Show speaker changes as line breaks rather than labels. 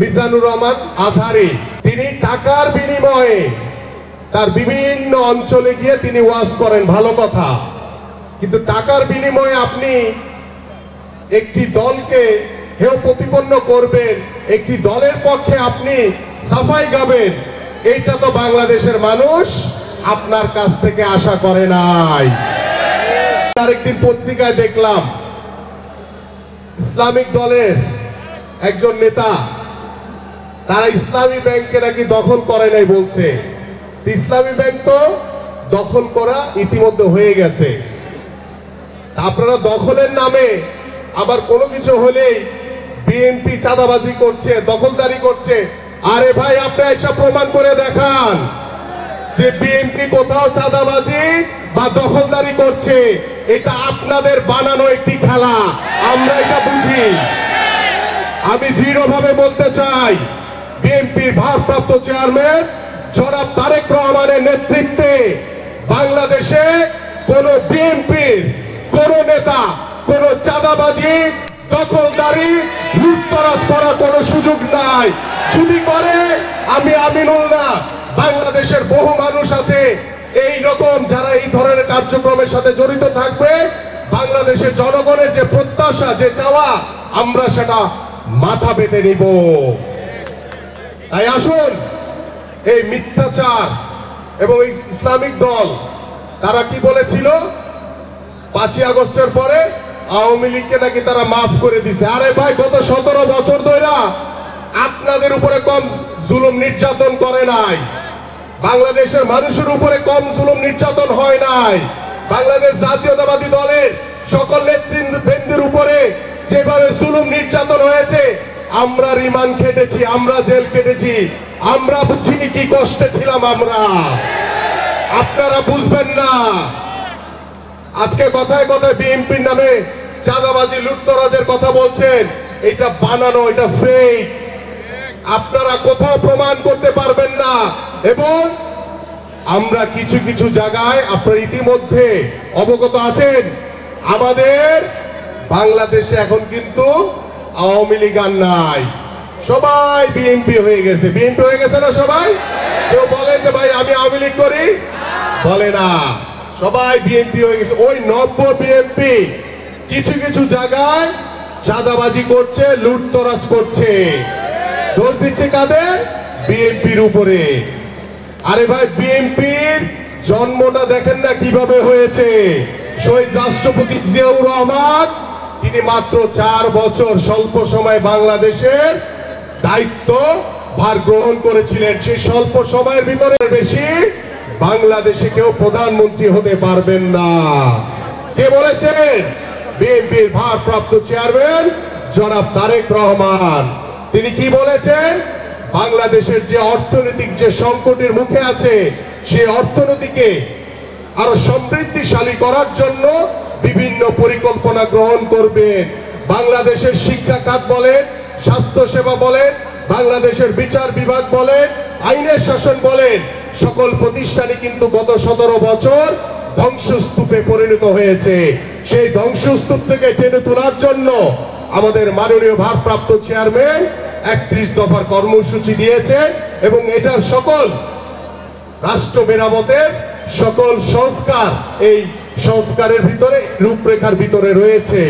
মিজানুর রহমান আজহারি, তিনি টাকার বিনিময়ে তার বিভিন্ন অঞ্চলে গিয়ে তিনি ওয়াজ করেন, ভালো কথা, কিন্তু টাকার বিনিময়ে আপনি একটি দলকে হেয় প্রতিপন্ন করবেন, একটি দলের পক্ষে আপনি সাফাই গাবেন, এইটা তো বাংলাদেশের মানুষ আপনার কাছ থেকে আশা করে নাই। আরেকদিন পত্রিকায় দেখলাম ইসলামিক দলের একজন নেতা, তারা ইসলামী ব্যাংকে নাকি দখল করে নাই বলছে। ইসলামী ব্যাংক তো দখল করা ইতিমধ্যে হয়ে গেছে। আপনারা দখলের নামে আবার কোনো কিছু হলেই বিএনপি চাঁদাবাজি করছে, দখলদারি করছে। আরে ভাই, আপনি এসব প্রমাণ করে দেখান যে বিএনপি কোথাও চাঁদাবাজি বা দখলদারি করছে। এটা আপনাদের বানানো একটি খেলা, আমরা এটা বুঝি। আমি দৃঢ়ভাবে বলতে চাই, বিএনপির ভারপ্রাপ্ত চেয়ারম্যান জনাব তারেক রহমানের নেতৃত্বে বাংলাদেশে কোন বিএনপির কোন নেতা কোন চাঁদাবাজি, দখলদারি, লুটতরাজ করার কোনো সুযোগ নাই। যদি করে, আমি আমিনুল না, বাংলাদেশের বহু মানুষ আছে এই রকম যারা এই ধরনের কার্যক্রমের সাথে জড়িত থাকবে। বাংলাদেশের জনগণের যে প্রত্যাশা, যে চাওয়া, আমরা সেটা মাথা পেতে নিব। তাই আসুন, এই মিথ্যাচার এবং ইসলামিক দল তারা কি বলেছিল 5ই আগস্টের পরে আওয়ামী লীগকে নাকি তারা মাফ করে দিছে। আরে ভাই, গত 17 বছর ধরে আপনাদের উপরে কম জুলুম নির্যাতন করে নাই, বাংলাদেশের মানুষের উপরে কম জুলুম নির্যাতন হয় নাই। বাংলাদেশ জাতীয়তাবাদী দলের সকল নেতৃবৃন্দের উপরে যেভাবে জুলুম নির্যাতন হয়েছে, আমরা রিমান্ড কেটেছি, আমরা জেল কেটেছি, আমরা বুঝিনি কি কষ্টে ছিলাম আমরা। আপনারা বুঝবেন না। আজকে কথায় কথায় বিএনপির নামে চাঁদাবাজি, লুটতরাজের কথা বলছেন, এটা বানানো, এটা ফেক। আপনারা কোথাও প্রমাণ করতে পারবেন না। এবং আমরা কিছু কিছু জায়গায়, আপনারা ইতিমধ্যে অবগত আছেন, আমাদের বাংলাদেশে এখন কিন্তু আওয়ামী লীগ আর নাই, সবাই বিএনপি হয়ে গেছে। বিএনপি হয়ে গেছে না সবাই? কেউ বলে যে ভাই আমি আওয়ামী লীগ করি? বলে না, সবাই বিএনপি হয়ে গেছে। ওই নব্য বিএনপি কিছু কিছু জায়গায় চাঁদাবাজি করছে, লুটতরাজ করছে। দোষ দিচ্ছে কাদের? বিএনপির উপরে। আরে ভাই, বিএনপির জন্মটা দেখেন না কিভাবে হয়েছে। শহীদ রাষ্ট্রপতি জিয়াউর রহমান, তিনি মাত্র 4 বছর স্বল্প সময় বাংলাদেশের দায়িত্ব ভার গ্রহণ করেছিলেন। সেই স্বল্প সময়ের ভিতরে বেশি বাংলাদেশে কেউ প্রধানমন্ত্রী হতে পারবেন না। কে বলেছেন? বিএনপির ভারপ্রাপ্ত চেয়ারম্যান জনাব তারেক রহমান। তিনি কি বলেছেন? বাংলাদেশের যে অর্থনৈতিক যে সংকটের মুখে আছে, সেই অর্থনীতিকে আরো সমৃদ্ধিশালী করার জন্য বিভিন্ন পরিকল্পনা গ্রহণ করবেন। বাংলাদেশের শিক্ষা খাত বলেন, স্বাস্থ্য সেবা বলেন, বাংলাদেশের বিচার বিভাগ বলেন, আইনের শাসন বলেন, সকল প্রতিষ্ঠানই কিন্তু গত 17 বছর ধ্বংসস্তূপে পরিণত হয়েছে। সেই ধ্বংসস্তূপ থেকে টেনে তোলার জন্য আমাদের মাননীয় ভারপ্রাপ্ত চেয়ারম্যান 31 দফার কর্মসূচি দিয়েছেন এবং এটার সকল রাষ্ট্র মেরামতের সকল সংস্কার এই সংস্কারের ভিতরে, রূপরেখার ভিতরে রয়েছে।